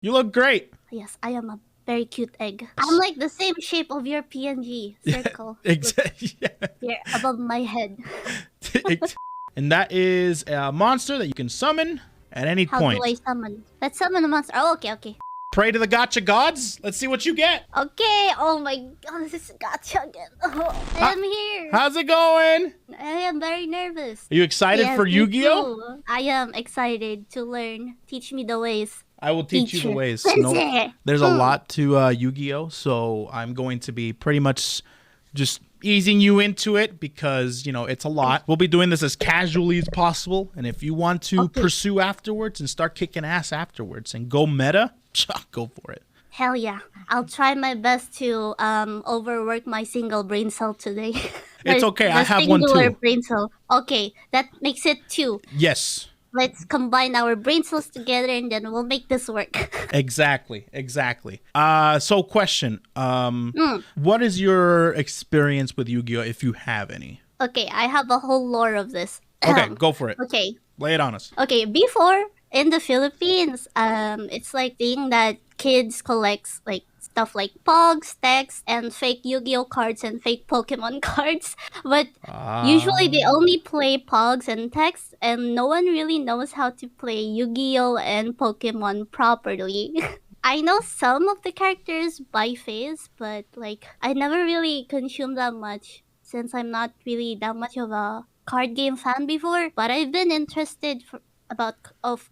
You look great. Yes, I am a very cute egg. I'm like the same shape of your PNG circle. Exactly. Yeah. Here, above my head. And that is a monster that you can summon at any How point. do I summon? Let's summon a monster. Oh, okay. Pray to the gotcha gods. Let's see what you get. Okay. Oh my god, this is gotcha again. Oh, I am here. How's it going? I am very nervous. Are you excited Yes, for me Yu-Gi-Oh? too. I am excited to learn. Teach me the ways. I will teach you the ways. Sensei. There's a lot to Yu-Gi-Oh, so I'm going to be pretty much just easing you into it because, you know, it's a lot. We'll be doing this as casually as possible, and if you want to pursue afterwards and start kicking ass afterwards and go meta, go for it. Hell yeah. I'll try my best to overwork my single brain cell today. It's okay. I have one too. Brain cell. Okay, that makes it 2. Yes. Let's combine our brain cells together and then we'll make this work. Exactly. So question. What is your experience with Yu-Gi-Oh, if you have any? Okay, I have a whole lore of this. Okay, go for it. Okay. Lay it on us. Okay, before in the Philippines, it's like thing that kids collects like stuff like Pogs, text, and fake Yu-Gi-Oh cards and fake Pokemon cards. But usually they only play Pogs and text, and no one really knows how to play Yu-Gi-Oh and Pokemon properly. I know some of the characters by face, but like I never really consumed that much since I'm not really that much of a card game fan before. But I've been interested about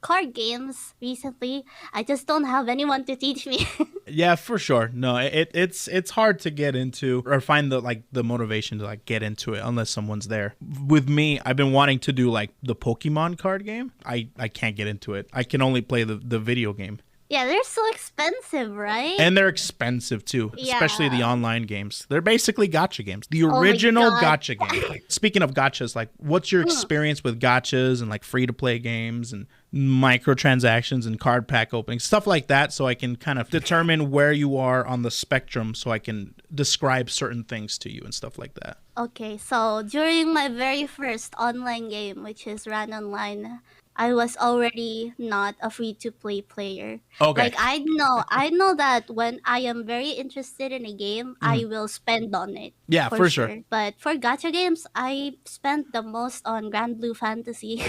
card games recently. I just don't have anyone to teach me. Yeah, for sure. No, it's hard to get into or find the motivation to like get into it unless someone's there. With me, I've been wanting to do like the Pokemon card game. I can't get into it. I can only play the video game. Yeah, they're so expensive, right? And they're expensive too, especially the online games. They're basically gacha games. The Oh my original God. gacha game. Speaking of gachas, like what's your experience with gachas and like free-to-play games and microtransactions and card pack openings, stuff like that, so I can kind of determine where you are on the spectrum so I can describe certain things to you and stuff like that. Okay, so during my very first online game, which is Ran Online, I was already not a free-to-play player. Okay. Like I know that when I am very interested in a game, I will spend on it. Yeah, for sure. But for gacha games, I spent the most on Grand Blue Fantasy.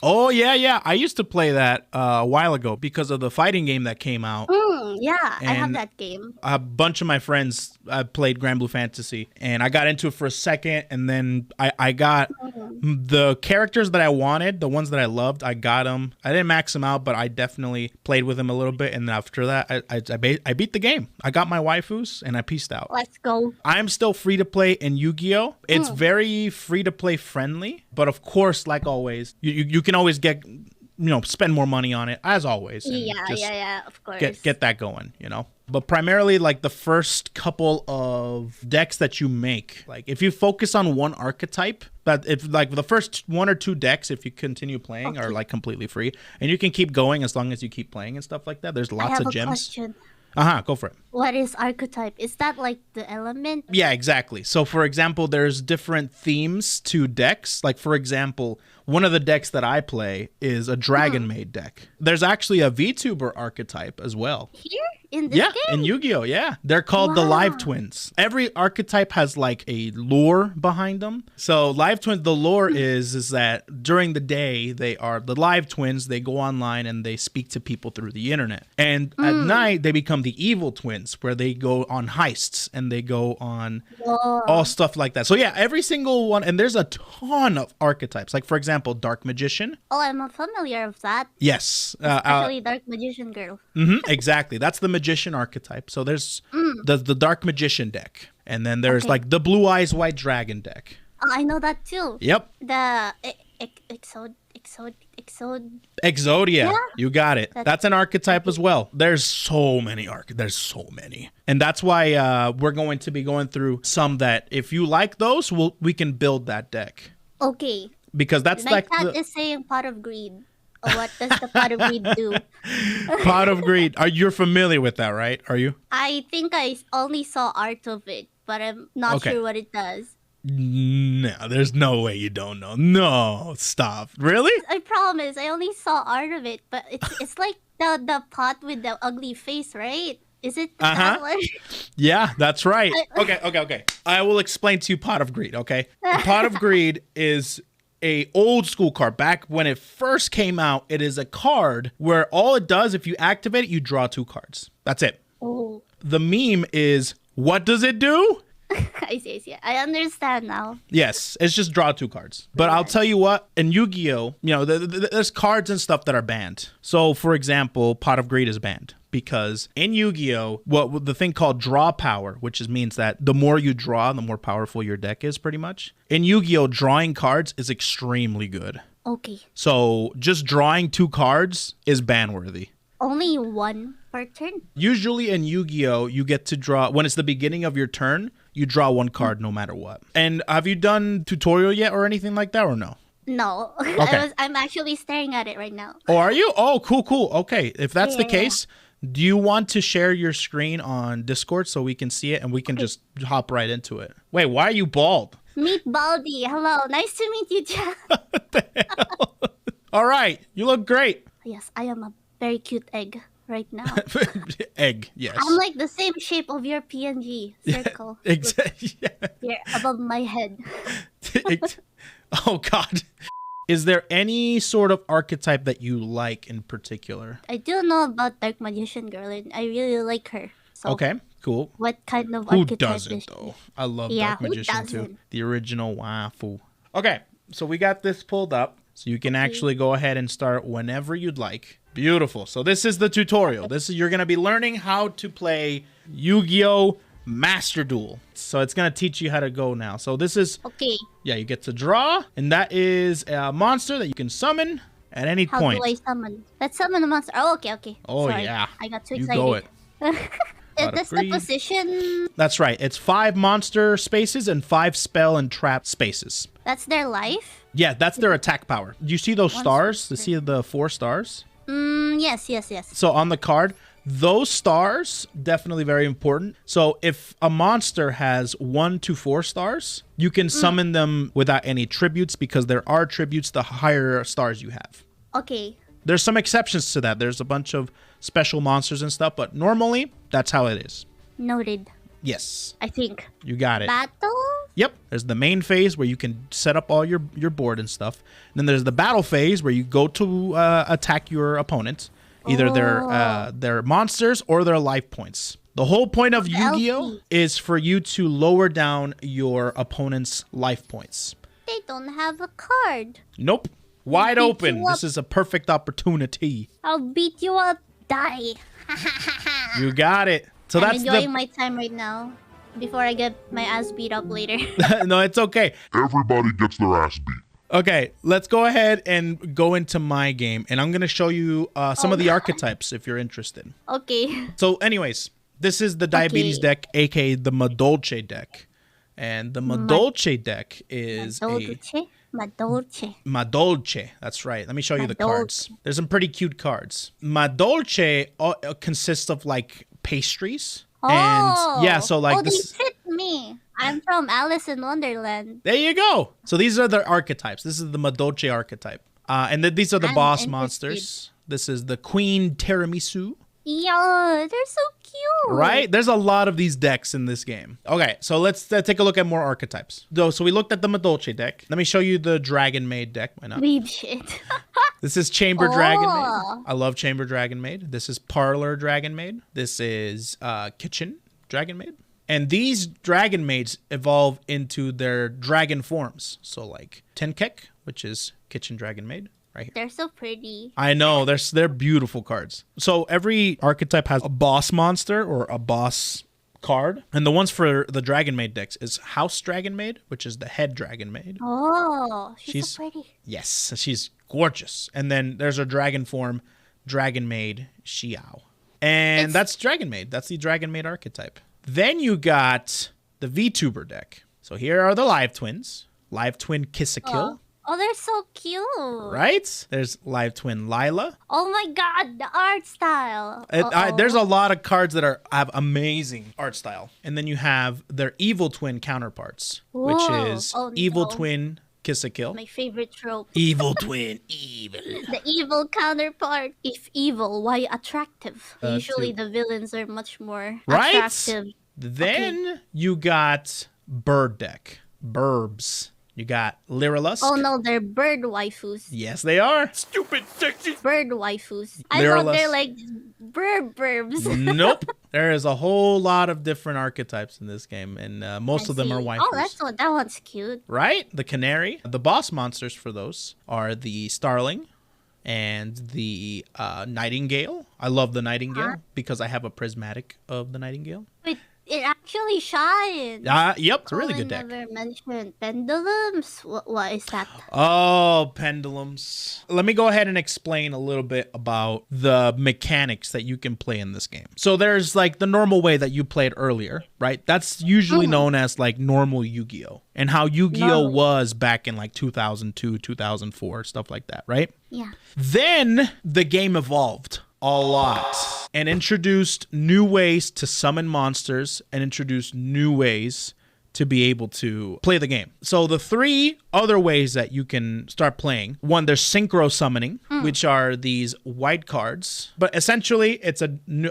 Oh, yeah. I used to play that a while ago because of the fighting game that came out. Yeah, I have And that game. A bunch of my friends played Grand Blue Fantasy, and I got into it for a second, and then I got the characters that I wanted, the ones that I loved, I got them. I didn't max them out, but I definitely played with them a little bit, and after that, I beat the game. I got my waifus, and I peaced out. Let's go. I'm still free-to-play in Yu-Gi-Oh! It's very free-to-play friendly, but of course, like always, you can always get... spend more money on it as always. And Yeah, of course. Get that going, But primarily, like the first couple of decks that you make, like if you focus on one archetype, that if like the first 1 or 2 decks, if you continue playing, are like completely free, and you can keep going as long as you keep playing and stuff like that. There's lots of gems. Question. Go for it. What is archetype? Is that like the element? Yeah, exactly. So, for example, there's different themes to decks. Like, for example, one of the decks that I play is a Dragon Maid deck. There's actually a VTuber archetype as well. Here? In this game? In Yu-Gi-Oh, yeah. They're called the Live Twins. Every archetype has like a lore behind them. So Live Twins, the lore is that during the day, they are the Live Twins. They go online and they speak to people through the internet. And at night, they become the Evil Twins, where they go on heists and they go on all stuff like that. So yeah, every single one. And there's a ton of archetypes. Like, for example, Dark Magician. Oh, I'm familiar with that. Yes. Especially Dark Magician Girl. Exactly. That's the Magician archetype. So there's the Dark Magician deck. And then there's like the Blue Eyes White Dragon deck. Oh, I know that too. Yep. The Exodia. Yeah. You got it. That's an archetype as well. There's so many There's so many. And that's why we're going to be going through some that if you like those, we can build that deck. Okay. Because that's my cat is saying Pot of Greed. What does the Pot of Greed do? Pot of Greed. You're familiar with that, right? Are you? I think I only saw art of it, but I'm not sure what it does. No, there's no way you don't know. No, stop. Really? I promise. I only saw art of it, but it's like the pot with the ugly face, right? Is it Uh-huh. that one? Yeah, that's right. Okay. I will explain to you Pot of Greed, okay? Pot of Greed is a old school card. Back when it first came out, it is a card where all it does, if you activate it, you draw 2 cards. That's it. Oh, The meme is, what does it do? I see. I understand now. Yes, it's just draw 2 cards. But I'll tell you what, in Yu-Gi-Oh, you know, there's cards and stuff that are banned. So, for example, Pot of Greed is banned because in Yu-Gi-Oh, what the thing called draw power, which means that the more you draw, the more powerful your deck is, pretty much. In Yu-Gi-Oh, drawing cards is extremely good. Okay. So, just drawing 2 cards is ban-worthy. Only one per turn? Usually in Yu-Gi-Oh, you get to draw, when it's the beginning of your turn, you draw 1 card no matter what. And have you done tutorial yet or anything like that or no? No. Okay. I'm actually staring at it right now. Oh, are you? Oh, cool. Okay. If that's the Yeah. case, do you want to share your screen on Discord so we can see it and we can just hop right into it? Wait, why are you bald? Meet Baldi. Hello. Nice to meet you, Jack. All right. You look great. Yes, I am a very cute egg right now. Egg, yes. I'm like the same shape of your PNG circle. Exactly. Here above my head. Oh, God. Is there any sort of archetype that you like in particular? I do know about Dark Magician Girl and I really like her. So Okay, cool. what kind of Who archetype doesn't, is she? though? I love Yeah, Dark who Magician, too. doesn't? The original waifu. Okay, so we got this pulled up. So you can actually go ahead and start whenever you'd like. Beautiful. So this is the tutorial. You're going to be learning how to play Yu-Gi-Oh! Masterduel. So it's going to teach you how to go now. So this is, Okay. yeah, you get to draw. And that is a monster that you can summon at any How point. do I summon? Let's summon a monster. Oh, okay. Oh, Sorry. yeah. I got too You excited. go it. Pot of That's the Greed. position. That's right. It's 5 monster spaces and 5 spell and trap spaces. That's their life. Yeah, that's their attack power. Do you see those One stars? You see the 4 stars? Yes. So on the card, those stars, definitely very important. So if a monster has 1 to 4 stars, you can summon them without any tributes because there are tributes the higher stars you have. Okay. There's some exceptions to that. There's a bunch of special monsters and stuff, but normally that's how it is. Noted. Yes, I think. you got it. Battle? Yep. There's the main phase where you can set up all your board and stuff. And then there's the battle phase where you go to attack your opponent, either their monsters or their life points. The whole point of Yu-Gi-Oh LP. is for you to lower down your opponent's life points. They don't have a card. Nope. Wide Beat open. you up. This is a perfect opportunity. I'll beat you up. Die. You got it. So I'm that's enjoying my time right now before I get my ass beat up later. No, it's okay. Everybody gets their ass beat. Okay, let's go ahead and go into my game, and I'm going to show you some of the archetypes if you're interested. Okay. So anyways, this is the Diabetes deck, aka the Madolce deck. And the Madolce deck is Madolce. Madolce. That's right. Let me show you the Madolce. cards. There's some pretty cute cards. Madolce consists of like pastries. And yeah, so like they this. fit me. I'm from Alice in Wonderland. There you go. So these are the archetypes. This is the Madolce archetype. And then these are the I'm boss interested. monsters. This is the Queen Tiramisu. Yeah, they're so cute. Right? There's a lot of these decks in this game. Okay, so let's take a look at more archetypes. So we looked at the Madolce deck. Let me show you the Dragon Maid deck. Why not? Weeb shit. This is Chamber Dragon Maid. Oh. I love Chamber Dragon Maid. This is Parlor Dragon Maid. This is Kitchen Dragon Maid. And these Dragon Maids evolve into their dragon forms. So like Tenkek, which is Kitchen Dragon Maid. Right here. They're so pretty. I know, they're beautiful cards. So every archetype has a boss monster or a boss card. And the ones for the Dragon Maid decks is House Dragon Maid, which is the head Dragon Maid. Oh, she's so pretty. Yes, she's gorgeous. And then there's a dragon form, Dragon Maid Xiao. And that's Dragon Maid. That's the Dragon Maid archetype. Then you got the VTuber deck. So here are the Live Twins. Live Twin Kiss a Kill. Oh, they're so cute. Right? There's Live Twin Lila. Oh my god, the art style. There's a lot of cards that have amazing art style. And then you have their Evil Twin counterparts, which Whoa. is Oh, Evil no. Twin Kiss a kill. My favorite trope. Evil twin, evil. The evil counterpart. If evil, why attractive? Usually too. the villains are much more Right? attractive. Then you got bird deck. Burbs. You got Lyrilusk. Oh no, they're bird waifus. Yes, they are. Stupid sexy. Bird waifus. I thought Lyrilusk. they're like bird burbs. Nope. There is a whole lot of different archetypes in this game, and most of them are waifus. Oh, that one's cute. Right? The canary. The boss monsters for those are the starling and the nightingale. I love the nightingale because I have a prismatic of the nightingale. Wait, it actually shines. Yep, it's a really good deck. I never mentioned pendulums. What is that? Oh, pendulums. Let me go ahead and explain a little bit about the mechanics that you can play in this game. So there's like the normal way that you played earlier, right? That's usually known as like normal Yu-Gi-Oh! And how Yu-Gi-Oh! Was back in like 2002, 2004, stuff like that, right? Yeah. Then the game evolved a lot and introduced new ways to summon monsters and introduced new ways to be able to play the game. So the three other ways that you can start playing, one, there's synchro summoning, which are these white cards, but essentially it's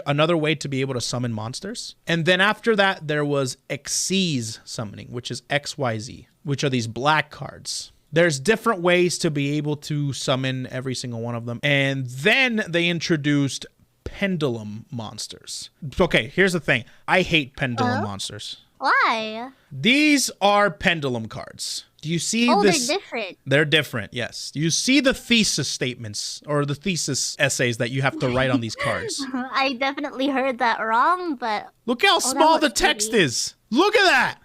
another way to be able to summon monsters. And then after that, there was Xyz summoning, which is XYZ, which are these black cards. There's different ways to be able to summon every single one of them. And then they introduced pendulum monsters. Okay, here's the thing. I hate pendulum monsters. Why? These are pendulum cards. Do you see this? They're different. They're different, yes. Do you see the thesis statements or the thesis essays that you have to write on these cards? I definitely heard that wrong, but Look how small the text is. Look at that.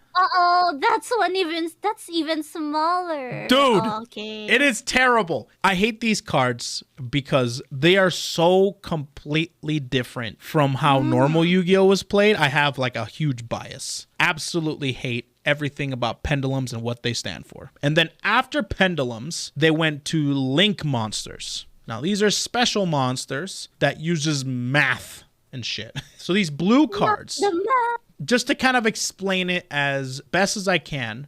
that's even smaller. Dude, okay. it is terrible. I hate these cards because they are so completely different from how normal Yu-Gi-Oh! Was played. I have like a huge bias. Absolutely hate everything about pendulums and what they stand for. And then after pendulums, they went to link monsters. Now, these are special monsters that uses math and shit. So these blue cards, just to kind of explain it as best as I can,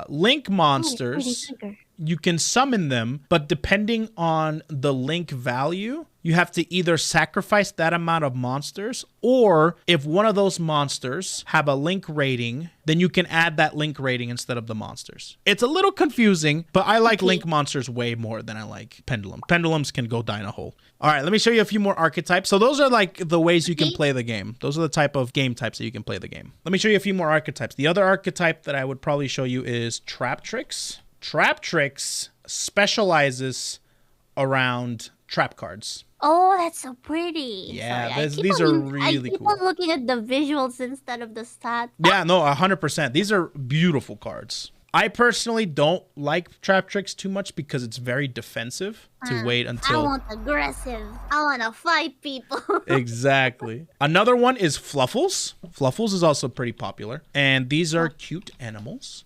link monsters, you can summon them, but depending on the link value, you have to either sacrifice that amount of monsters, or if one of those monsters have a link rating, then you can add that link rating instead of the monsters. It's a little confusing, but I like link monsters way more than I like pendulum. Pendulums can go die in a hole. All right, let me show you a few more archetypes. So those are like the ways you can play the game. Those are the type of game types that you can play the game. Let me show you a few more archetypes. The other archetype that I would probably show you is Trap Tricks. Trap Tricks specializes around trap cards. Oh, that's so pretty. Yeah, Sorry, these are really I keep cool. on looking at the visuals instead of the stats. Yeah, no, 100%. These are beautiful cards. I personally don't like Trap Tricks too much because it's very defensive to wait until... I want aggressive. I want to fight people. Exactly. Another one is Fluffles. Fluffles is also pretty popular. And these are cute animals.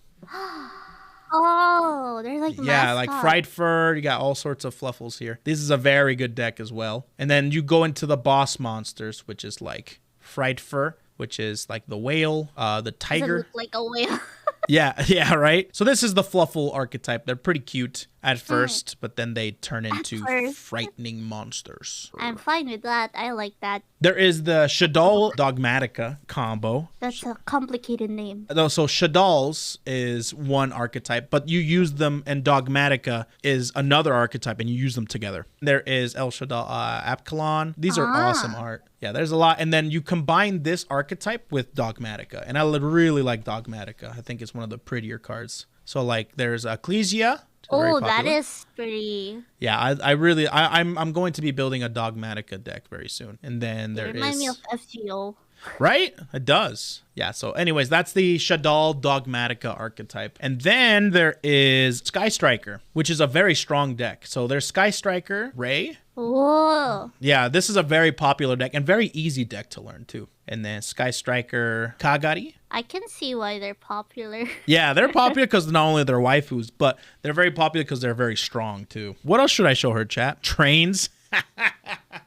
Oh, they're like Yeah, like fried fur. You got all sorts of Fluffles here. This is a very good deck as well. And then you go into the boss monsters, which is like fried fur, which is like the whale, the tiger. Doesn't look like a whale. Yeah, right? So this is the Fluffle archetype. They're pretty cute at first, but then they turn into frightening monsters. I'm fine with that. I like that. There is the Shaddoll Dogmatica combo. That's a complicated name. So Shaddolls is one archetype, but you use them, and Dogmatica is another archetype, and you use them together. There is El Shaddol Apkalon. These are awesome art. Yeah, there's a lot. And then you combine this archetype with Dogmatica, and I really like Dogmatica. I think it's one of the prettier cards. So like there's Ecclesia. Oh, that is pretty. Yeah, I'm going to be building a Dogmatica deck very soon. And then there is... Remind me of FGO. Right? It does. Yeah, so anyways, that's the Shaddoll Dogmatica archetype. And then there is Sky Striker, which is a very strong deck. So there's Sky Striker, Ray. Whoa. Yeah, this is a very popular deck and very easy deck to learn too. And then Sky Striker, Kagari. I can see why they're popular. Yeah, they're popular because not only they're waifus, but they're very popular because they're very strong too. What else should I show her, chat? Trains.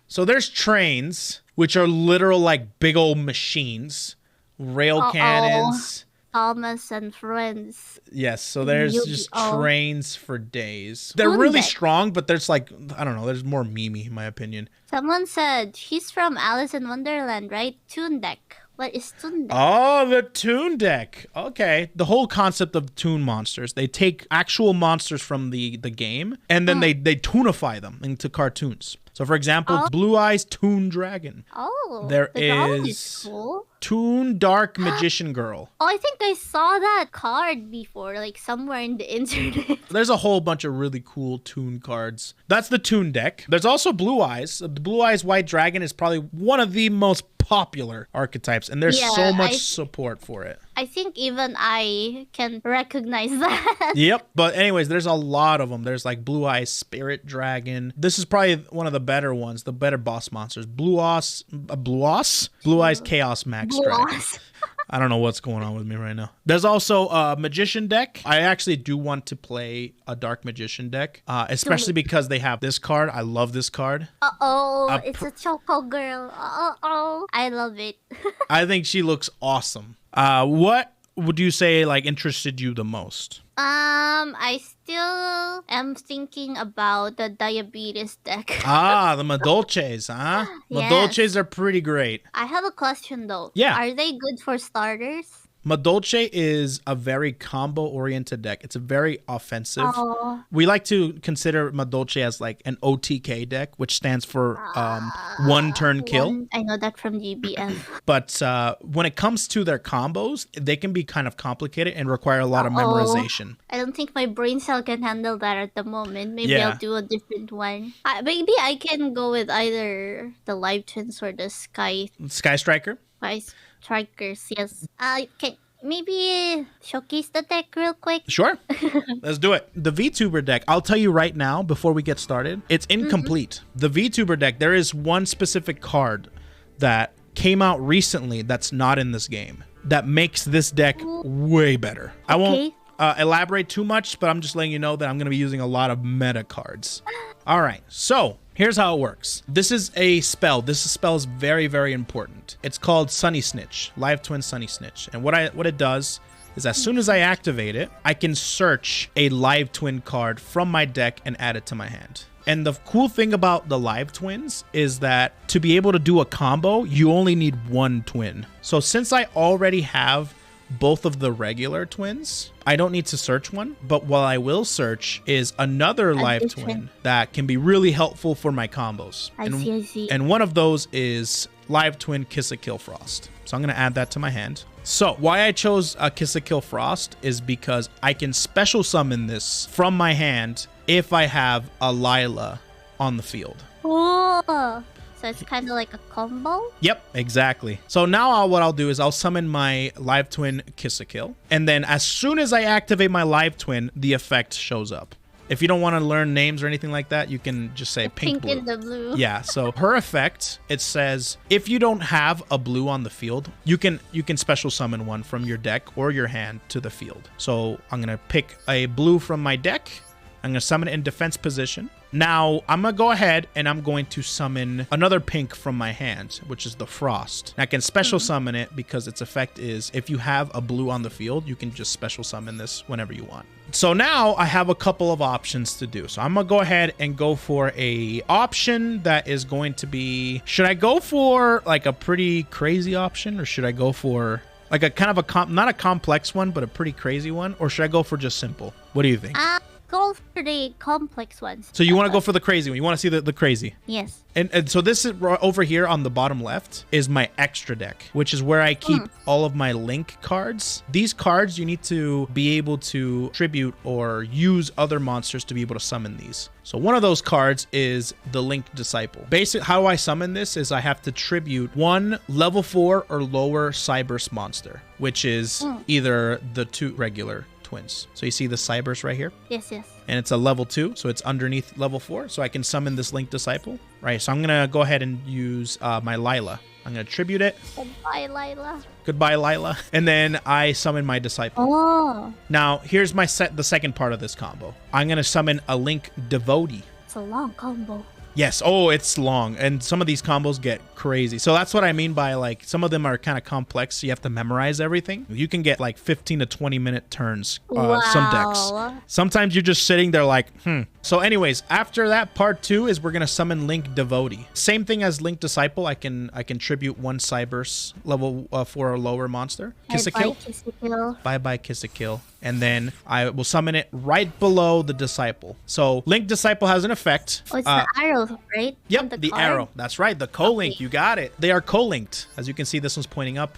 So there's trains, which are literal like big old machines, rail cannons, Thomas and Friends. Yes, so there's just Yugioh. trains for days. They're really strong, but there's like, I don't know, there's more memey in my opinion. Someone said she's from Alice in Wonderland, right? Toon Deck. What is Toon Deck? Oh, the Toon Deck. Okay. The whole concept of Toon monsters. They take actual monsters from the game and then they toonify them into cartoons. So for example, Blue Eyes Toon Dragon. Oh, There the drawing is cool. Toon Dark Magician Girl. Oh, I think I saw that card before, like somewhere in the internet. There's a whole bunch of really cool Toon cards. That's the Toon Deck. There's also Blue Eyes. The Blue Eyes White Dragon is probably one of the most popular archetypes, and there's so much support for it. I think even I can recognize that. Yep. But anyways, there's a lot of them. There's like Blue Eyes Spirit Dragon. This is probably one of the better ones, the better boss monsters. Blue Eyes Chaos Max Dragon. I don't know what's going on with me right now. There's also a Magician deck. I actually do want to play a Dark Magician deck, especially because they have this card. I love this card. Uh-oh, it's a Choco Girl. Uh-oh, I love it. I think she looks awesome. What would you say like interested you the most? I still am thinking about the diabetes deck. The Madolches, huh? Yes. Madolches are pretty great. I have a question though. Yeah. Are they good for starters? Madolche is a very combo-oriented deck. It's a very offensive. Oh. We like to consider Madolche as like an OTK deck, which stands for one turn kill. I know that from GBM. But when it comes to their combos, they can be kind of complicated and require a lot of memorization. I don't think my brain cell can handle that at the moment. Maybe I'll do a different one. Maybe I can go with either the Live Twins or the Sky Striker? Sky Strikers, yes. Can maybe showcase the deck real quick? Sure. Let's do it. The Vtuber deck, I'll tell you right now before we get started, it's incomplete. The Vtuber deck, there is one specific card that came out recently that's not in this game that makes this deck way better. I won't elaborate too much, but I'm just letting you know that I'm going to be using a lot of meta cards. All right, so here's how it works. This is a spell. This spell is very, very important. It's called Sunny Snitch, Live Twin Sunny Snitch. And what it does is as soon as I activate it, I can search a Live Twin card from my deck and add it to my hand. And the cool thing about the Live Twins is that to be able to do a combo, you only need one twin. So since I already have both of the regular twins, I don't need to search one, but what I will search is another live twin that can be really helpful for my combos. I see. And one of those is Live Twin Kiss a Kill Frost. So I'm going to add that to my hand. So why I chose Kiss a Kill Frost is because I can special summon this from my hand if I have a Lila on the field. Oh. So it's kind of like a combo? Yep, exactly. So now what I'll do is I'll summon my Live Twin Kiss a Kill. And then as soon as I activate my Live Twin, the effect shows up. If you don't want to learn names or anything like that, you can just say pink blue. In the blue. Yeah, so her effect, it says if you don't have a blue on the field, you can special summon one from your deck or your hand to the field. So I'm going to pick a blue from my deck. I'm going to summon it in defense position. Now, I'm going to go ahead and I'm going to summon another pink from my hand, which is the Frost. And I can special summon it because its effect is if you have a blue on the field, you can just special summon this whenever you want. So now I have a couple of options to do. So I'm going to go ahead and go for a option that is going to be, should I go for like a pretty crazy option or should I go for like a kind of a, not a complex one, but a pretty crazy one? Or should I go for just simple? What do you think? Go for the complex ones. So you want to go for the crazy one. You want to see the crazy. Yes. And so this is over here on the bottom left is my extra deck, which is where I keep all of my link cards. These cards, you need to be able to tribute or use other monsters to be able to summon these. So one of those cards is the Link Disciple. Basically, how I summon this is I have to tribute one level 4 or lower Cyberse monster, which is either the two regular twins. So you see the Cybers right here? Yes. And it's a level 2, so it's underneath level 4. So I can summon this Link Disciple. Right, so I'm going to go ahead and use my Lila. I'm going to tribute it. Goodbye, Lila. Goodbye, Lila. And then I summon my Disciple. Oh. Now, here's the second part of this combo. I'm going to summon a Link Devotee. It's a long combo. Yes. Oh, it's long. And some of these combos get crazy. So that's what I mean by like some of them are kind of complex. So you have to memorize everything. You can get like 15 to 20 minute turns. Some decks. Sometimes you're just sitting there like, So anyways, after that, part 2 is we're going to summon Link Devotee. Same thing as Link Disciple. I can tribute 1 Cyberse level 4 or lower monster. Kiss a Kill. Bye-bye Kiss a Kill. And then I will summon it right below the Disciple. So Link Disciple has an effect. Oh, it's the arrow, right? Yep, the arrow. That's right. The co-link. Okay. You got it. They are co-linked. As you can see, this one's pointing up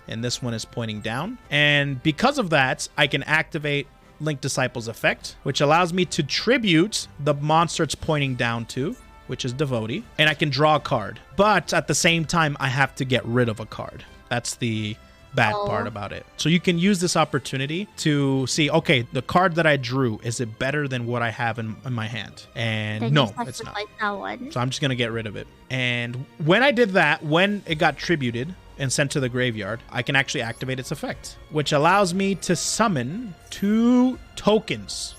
and this one is pointing down. And because of that, I can activate Link Disciple's effect, which allows me to tribute the monster it's pointing down to, which is Devotee. And I can draw a card. But at the same time, I have to get rid of a card. That's the bad part about it. So you can use this opportunity to see, okay, the card that I drew, is it better than what I have in my hand? And then no, it's not. So I'm just going to get rid of it. And when I did that, when it got tributed and sent to the graveyard, I can actually activate its effect, which allows me to summon 2 tokens.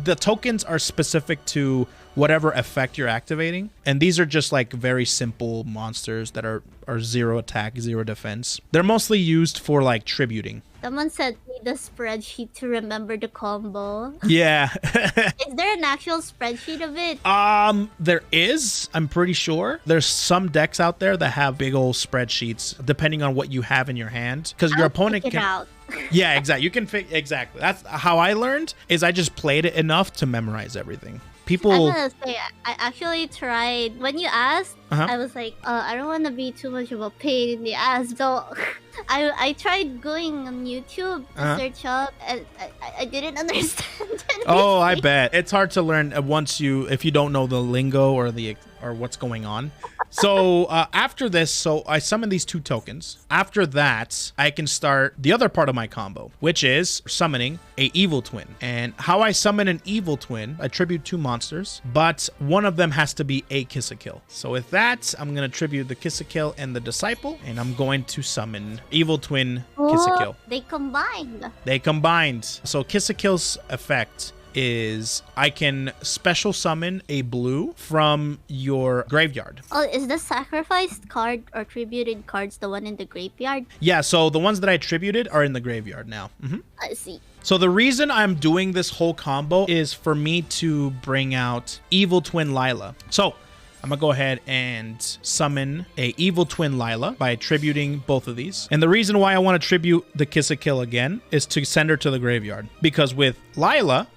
The tokens are specific to whatever effect you're activating. And these are just like very simple monsters that are 0 attack, 0 defense. They're mostly used for like tributing. Someone sent me the spreadsheet to remember the combo. Yeah. Is there an actual spreadsheet of it? There is. I'm pretty sure. There's some decks out there that have big old spreadsheets depending on what you have in your hand. Because your opponent can... out. Yeah, exactly. You can exactly. That's how I learned, is I just played it enough to memorize everything. People... I'm gonna say, I actually tried. When you asked, I was like, I don't want to be too much of a pain in the ass. So I tried going on YouTube to search up, and I didn't understand anything. Oh, I bet. It's hard to learn if you don't know the lingo or what's going on. So after this, so I summon these 2 tokens. After that, I can start the other part of my combo, which is summoning a evil twin. And how I summon an evil twin, I tribute 2 monsters, but one of them has to be a Kiss a Kill. So with that, I'm going to tribute the Kiss a Kill and the Disciple, and I'm going to summon evil twin Kiss a Kill. They combined. They combined. So Kiss a Kill's effect is I can special summon a blue from your graveyard. Oh, is the sacrificed card or tributed cards the one in the graveyard? Yeah, so the ones that I tributed are in the graveyard now. I see. So the reason I'm doing this whole combo is for me to bring out Evil Twin Lila. So I'm gonna go ahead and summon a Evil Twin Lila by tributing both of these. And the reason why I want to tribute the Kiss a Kill again is to send her to the graveyard. Because with Lila...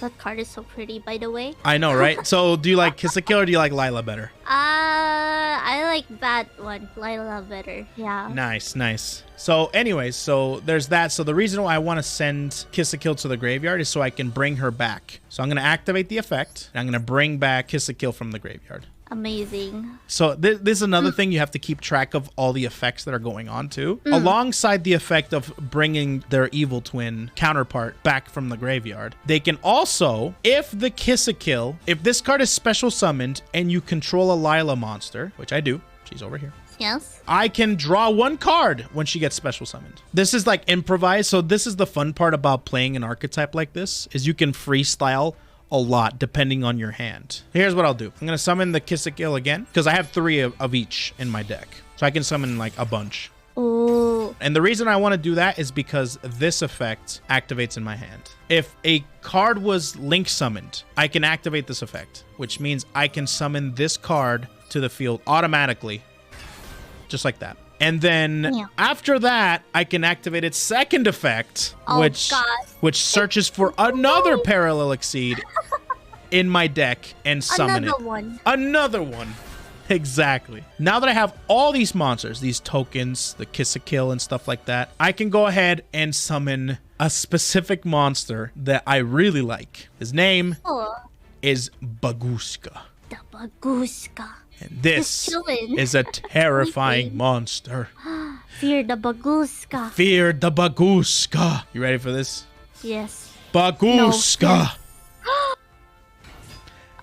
That card is so pretty, by the way. I know, right? So do you like Kiss a Kill or do you like Lila better? I like that one. Lila better. Yeah. Nice. So anyways, so there's that. So the reason why I want to send Kiss a Kill to the graveyard is so I can bring her back. So I'm going to activate the effect, and I'm going to bring back Kiss a Kill from the graveyard. Amazing. So this is another thing, you have to keep track of all the effects that are going on too. Alongside the effect of bringing their evil twin counterpart back from the graveyard, they can also, if the Kiss a Kill, if this card is special summoned and you control a Lila monster, which I do, she's over here. Yes. I can draw 1 card when she gets special summoned. This is like improvised. So this is the fun part about playing an archetype like this, is you can freestyle a lot depending on your hand. Here's what I'll do. I'm going to summon the Kiss a Kill again because I have 3 of each in my deck. So I can summon like a bunch. Oh. And the reason I want to do that is because this effect activates in my hand. If a card was link summoned, I can activate this effect, which means I can summon this card to the field automatically. Just like that. And then after that, I can activate its second effect, which searches for another Parallel Exceed in my deck and summon Another one. Exactly. Now that I have all these monsters, these tokens, the Kiss a Kill and stuff like that, I can go ahead and summon a specific monster that I really like. His name is Baguska. The Baguska. And this is a terrifying monster. Fear the Baguska. Fear the Baguska. You ready for this? Yes. Baguska. No.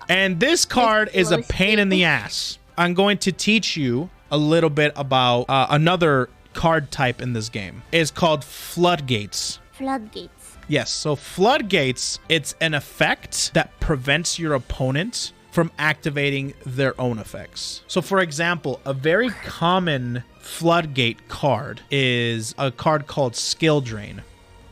And this card is a pain in the ass. I'm going to teach you a little bit about another card type in this game. It's called Floodgates. Floodgates. Yes, so Floodgates, it's an effect that prevents your opponent from activating their own effects. So for example, a very common Floodgate card is a card called Skill Drain.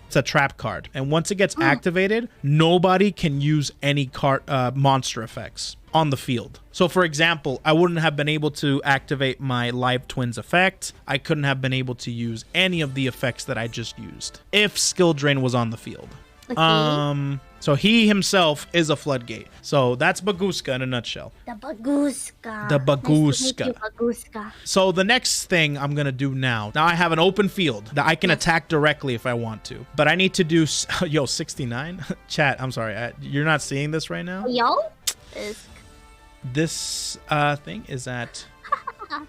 It's a trap card. And once it gets activated, nobody can use any card monster effects on the field. So for example, I wouldn't have been able to activate my Live Twins effect. I couldn't have been able to use any of the effects that I just used if Skill Drain was on the field. Okay. So he himself is a Floodgate. So that's Baguska in a nutshell. The Baguska. The Baguska. Nice to meet you, Baguska. So the next thing I'm going to do now I have an open field that I can attack directly if I want to. But I need to do, yo, 69? Chat, I'm sorry. You're not seeing this right now? Yo? This thing is at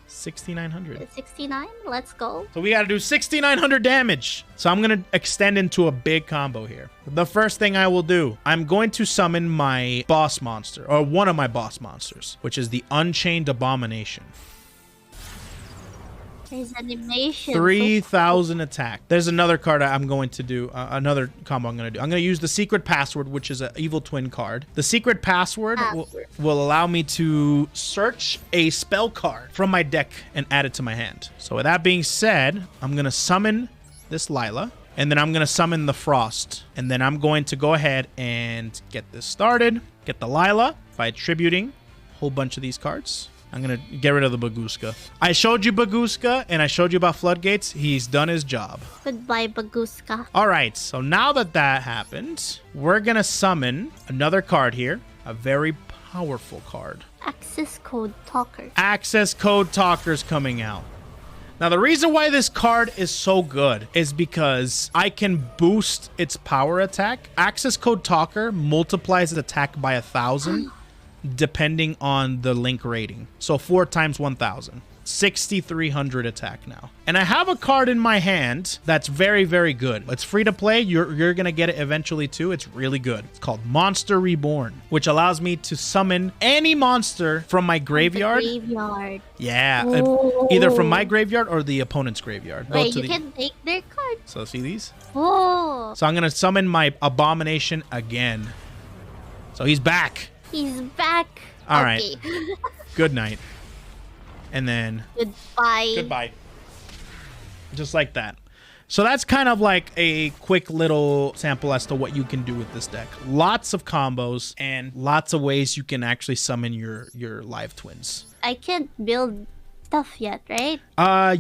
6,900. 69? Let's go. So we got to do 6,900 damage. So I'm going to extend into a big combo here. The first thing I will do, I'm going to summon my boss monster, or one of my boss monsters, which is the Unchained Abomination. His animation. 3,000 attack. There's another card I'm going to do, another combo I'm going to do. I'm going to use the Secret Password, which is an Evil Twin card. The Secret Password will allow me to search a spell card from my deck and add it to my hand. So with that being said, I'm going to summon this Lila, and then I'm going to summon the Frost. And then I'm going to go ahead and get this started. Get the Lila by attributing a whole bunch of these cards. I'm going to get rid of the Baguska. I showed you Baguska, and I showed you about Floodgates. He's done his job. Goodbye, Baguska. All right, so now that that happened, we're going to summon another card here. A very powerful card. Access Code Talker. Access Code Talker's coming out. Now, the reason why this card is so good is because I can boost its power attack. Access Code Talker multiplies its attack by 1,000. Depending on the link rating. So 4 times 1,000. 6,300 attack now. And I have a card in my hand that's very, very good. It's free to play. You're going to get it eventually too. It's really good. It's called Monster Reborn, which allows me to summon any monster from my graveyard. Yeah. Either from my graveyard or the opponent's graveyard. Wait, you can take their card. So see these? Oh. So I'm going to summon my Abomination again. So he's back. He's back. All right. Good night. And then goodbye. Goodbye. Just like that. So that's kind of like a quick little sample as to what you can do with this deck. Lots of combos and lots of ways you can actually summon your Live Twins. I can't build stuff yet, right?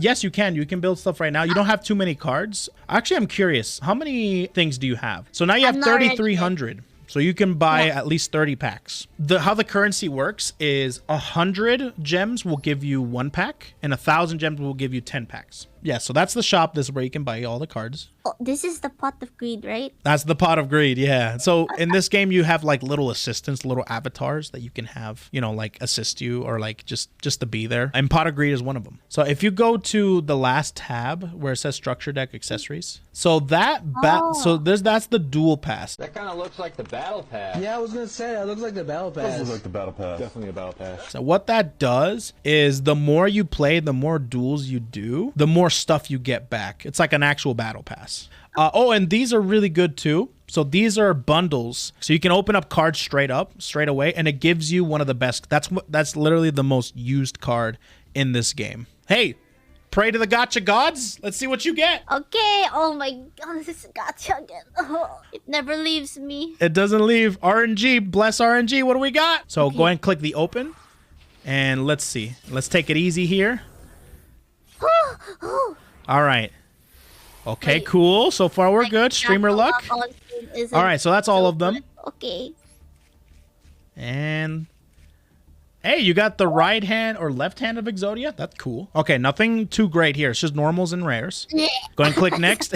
Yes, you can. You can build stuff right now. You don't have too many cards. Actually, I'm curious. How many things do you have? So now you have 3,300. So you can buy at least 30 packs. How the currency works is 100 gems will give you 1 pack and 1,000 gems will give you 10 packs. Yeah, so that's the shop. This is where you can buy all the cards. Oh, this is the Pot of Greed, right? That's the Pot of Greed, yeah. So in this game, you have like little assistants, little avatars that you can have, you know, like assist you or like just to be there. And Pot of Greed is one of them. So if you go to the last tab where it says Structure Deck Accessories, so that's the Duel Pass. That kind of looks like the Battle Pass. Yeah, I was gonna say that looks like the Battle Pass. Looks like the Battle Pass. Definitely a Battle Pass. So what that does is the more you play, the more duels you do, the more stuff you get back. It's like an actual battle pass. And these are really good too. So these are bundles. So you can open up cards straight away, and it gives you one of the best. That's literally the most used card in this game. Hey, pray to the gacha gods. Let's see what you get. Okay. Oh my god, this is gacha again. Oh, it never leaves me. It doesn't leave. RNG, bless RNG. What do we got? So go ahead and click the open. And let's see. Let's take it easy here. All right. Okay, cool. So far we're good. Streamer luck. All right, so that's all of them. Okay. And hey, you got the right hand or left hand of Exodia. That's cool. Okay, nothing too great here. It's just normals and rares. Go ahead and click next.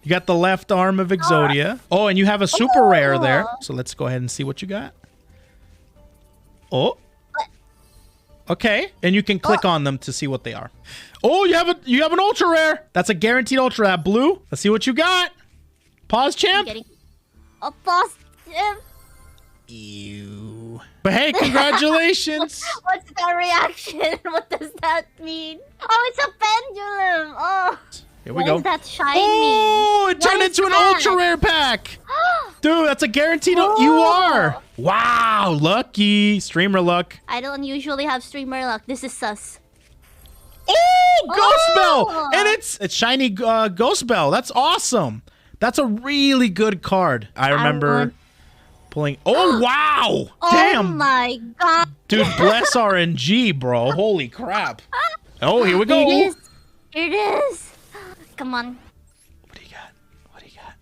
You got the left arm of Exodia. Oh, and you have a super rare there. So let's go ahead and see what you got. Oh. Okay, and you can click on them to see what they are. Oh, you have an ultra rare. That's a guaranteed ultra rare. Blue. Let's see what you got. Pause, champ. A pause, champ. Ew. But hey, congratulations. What's that reaction? What does that mean? Oh, it's a pendulum. Oh. Here we What go. does that shine Oh, mean? it turned What is into an that? ultra rare pack. Dude, that's a guaranteed. You are. Wow, lucky. Streamer luck. I don't usually have streamer luck. This is sus. Oh, Ghost Oh! Bell. And it's shiny Ghost Bell. That's awesome. That's a really good card. I remember want- pulling. Oh, wow. Oh Damn. my god. Dude, bless RNG, bro. Holy crap. Oh, here we go. It is. It is. Come on. What do you got? What do you got?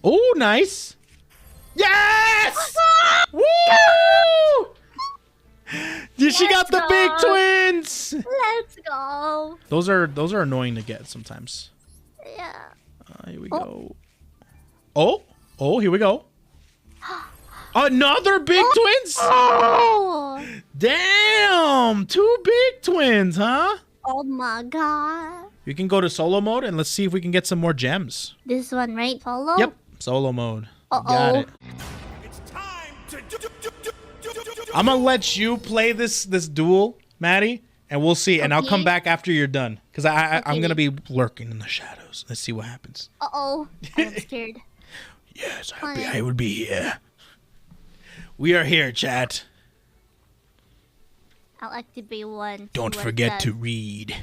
Oh, nice. Yes! Woo! Yeah, she got the Let's big go. twins. Let's go. Those are annoying to get sometimes. Yeah. Here we go. Oh, here we go. Another big twins? Oh. Damn, 2 big twins, huh? Oh my god. You can go to solo mode and let's see if we can get some more gems. This one, right? Solo? Yep, solo mode. Uh-oh. Got it. I'm gonna let you play this duel, Maddie, and we'll see. And I'll come Okay. back after you're done, because I'm Okay. gonna be lurking in the shadows. Let's see what happens. Uh-oh. I'm scared. Yes, Fine. I will be here. We are here, chat. I'll activate one. see Don't what forget it to does. read.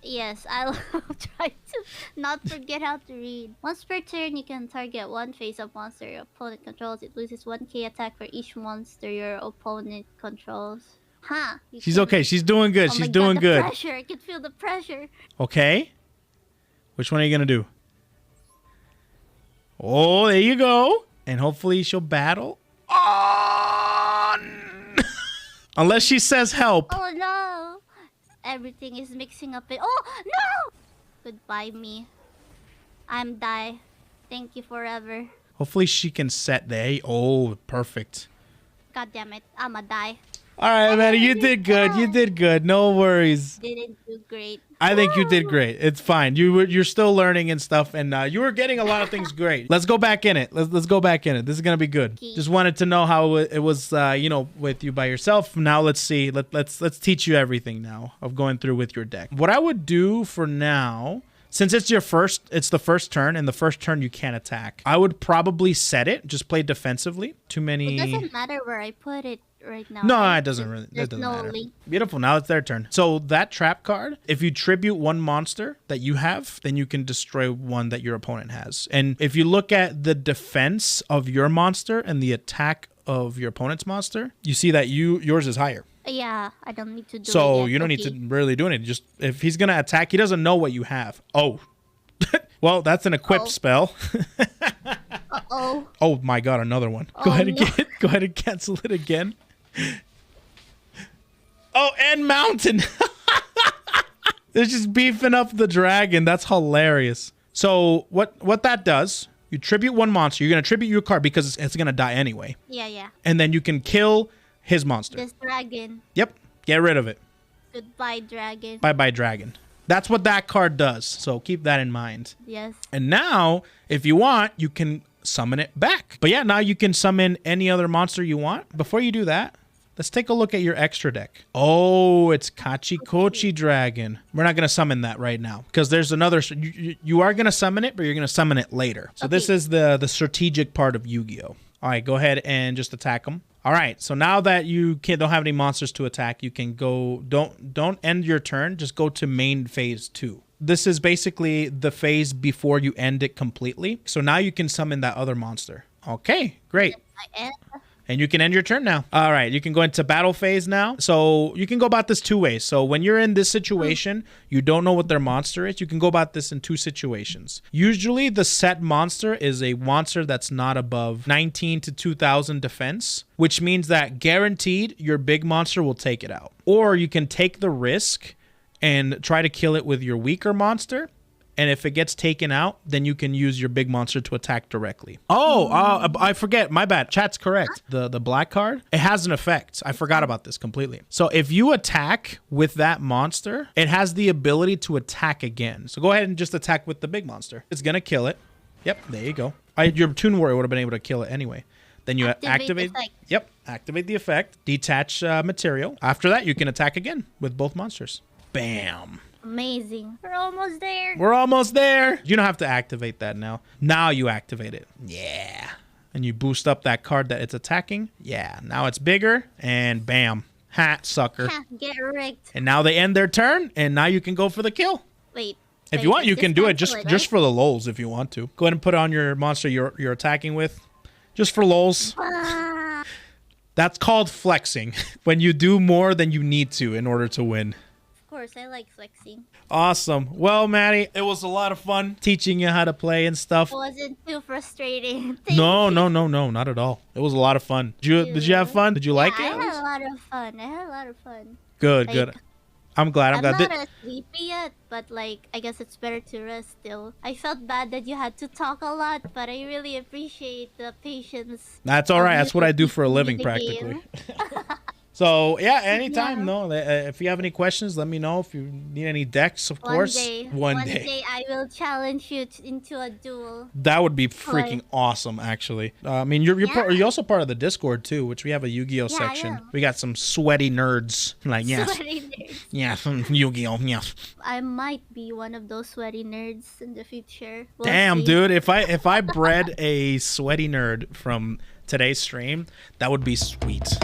Yes, I'll try to not forget how to read. Once per turn, you can target one face-up monster your opponent controls. It loses 1k attack for each monster your opponent controls. Huh. you She's can- okay. She's doing good. Oh She's my God, doing the good. Pressure. I can feel the pressure. Okay. Which one are you gonna do? Oh, there you go. And hopefully she'll battle. Oh, unless she says help. Oh no! Everything is mixing up. Oh no! Goodbye, me. I'm die. Thank you forever. Hopefully she can set there. Oh, perfect. God damn it! I'ma die. All right, Maddie, you did good. You did good. No worries. Didn't do great. I think you did great. It's fine. You're still learning and stuff, and you were getting a lot of things great. Let's go back in it. Let's go back in it. This is gonna be good. Okay. Just wanted to know how it was, with you by yourself. Now let's see. Let's teach you everything now of going through with your deck. What I would do for now, since it's the first turn, and the first turn you can't attack, I would probably set it. Just play defensively. Too many. It doesn't matter where I put it right now. No, right? it doesn't really. There's It doesn't no matter. link. Beautiful. Now it's their turn. So that trap card, if you tribute one monster that you have, then you can destroy one that your opponent has. And if you look at the defense of your monster and the attack of your opponent's monster, you see that yours is higher. Yeah, I don't need to do it So yet. you don't need Okay. to really do anything. Just if he's gonna attack, he doesn't know what you have. Oh. Well, that's an equipped Oh. spell. Uh-oh. Oh my god, another one. Oh, Go ahead and no. go ahead and cancel it again. Oh, and mountain. They're just beefing up the dragon. That's hilarious. So what that does, you tribute one monster. You're gonna tribute your card because it's gonna die anyway. Yeah. And then you can kill his monster. This dragon. Yep. Get rid of it. Goodbye, dragon. Bye dragon. That's what that card does. So keep that in mind. Yes. And now, if you want, you can summon it back. But yeah, now you can summon any other monster you want. Before you do that, let's take a look at your extra deck. Oh, it's Kachikochi Dragon. We're not going to summon that right now because there's another. You are going to summon it, but you're going to summon it later. So this Okay. is the strategic part of Yu-Gi-Oh! All right, go ahead and just attack them. All right, so now that you don't have any monsters to attack, you can go. Don't end your turn. Just go to main phase 2. This is basically the phase before you end it completely. So now you can summon that other monster. Okay, great. And you can end your turn now. All right, you can go into battle phase now. So you can go about this 2 ways. So when you're in this situation, you don't know what their monster is, you can go about this in 2 situations. Usually the set monster is a monster that's not above 19 to 2000 defense, which means that guaranteed your big monster will take it out. Or you can take the risk and try to kill it with your weaker monster. And if it gets taken out, then you can use your big monster to attack directly. Oh, I forget. My bad. Chat's correct. The black card, it has an effect. I forgot about this completely. So if you attack with that monster, it has the ability to attack again. So go ahead and just attack with the big monster. It's going to kill it. Yep, there you go. Your Toon Warrior would have been able to kill it anyway. Then you activate. Effect. Activate the effect. Detach material. After that, you can attack again with both monsters. Bam. Amazing. We're almost there. We're almost there. You don't have to activate that now. Now you activate it. Yeah. And you boost up that card that it's attacking. Yeah. Now it's bigger. And bam. Hat, sucker. Ha, get wrecked. And now they end their turn. And now you can go for the kill. Wait. If you want, you can do it just for the lols if you want to. Go ahead and put it on your monster you're attacking with. Just for lols. That's called flexing. When you do more than you need to in order to win. Of course, I like flexing. Awesome. Well, Maddie, it was a lot of fun teaching you how to play and stuff. It wasn't too frustrating. No, not at all. It was a lot of fun. Did you have fun? Did you like it? I had a lot of fun. Good, Like, good. I'm glad. I'm not as sleepy yet, but like I guess it's better to rest still. I felt bad that you had to talk a lot, but I really appreciate the patience. That's all right. That's what I do for a living, the practically. game. So yeah, anytime. No, if you have any questions, let me know. If you need any decks, of course. One day I will challenge you into a duel. That would be freaking awesome, actually. I mean, you're also part of the Discord too, which we have a Yu-Gi-Oh section. We got some sweaty nerds, like Sweaty nerds. yeah, some Yu-Gi-Oh, yeah. I might be one of those sweaty nerds in the future. We'll Damn, see. dude, if I bred a sweaty nerd from today's stream, that would be sweet.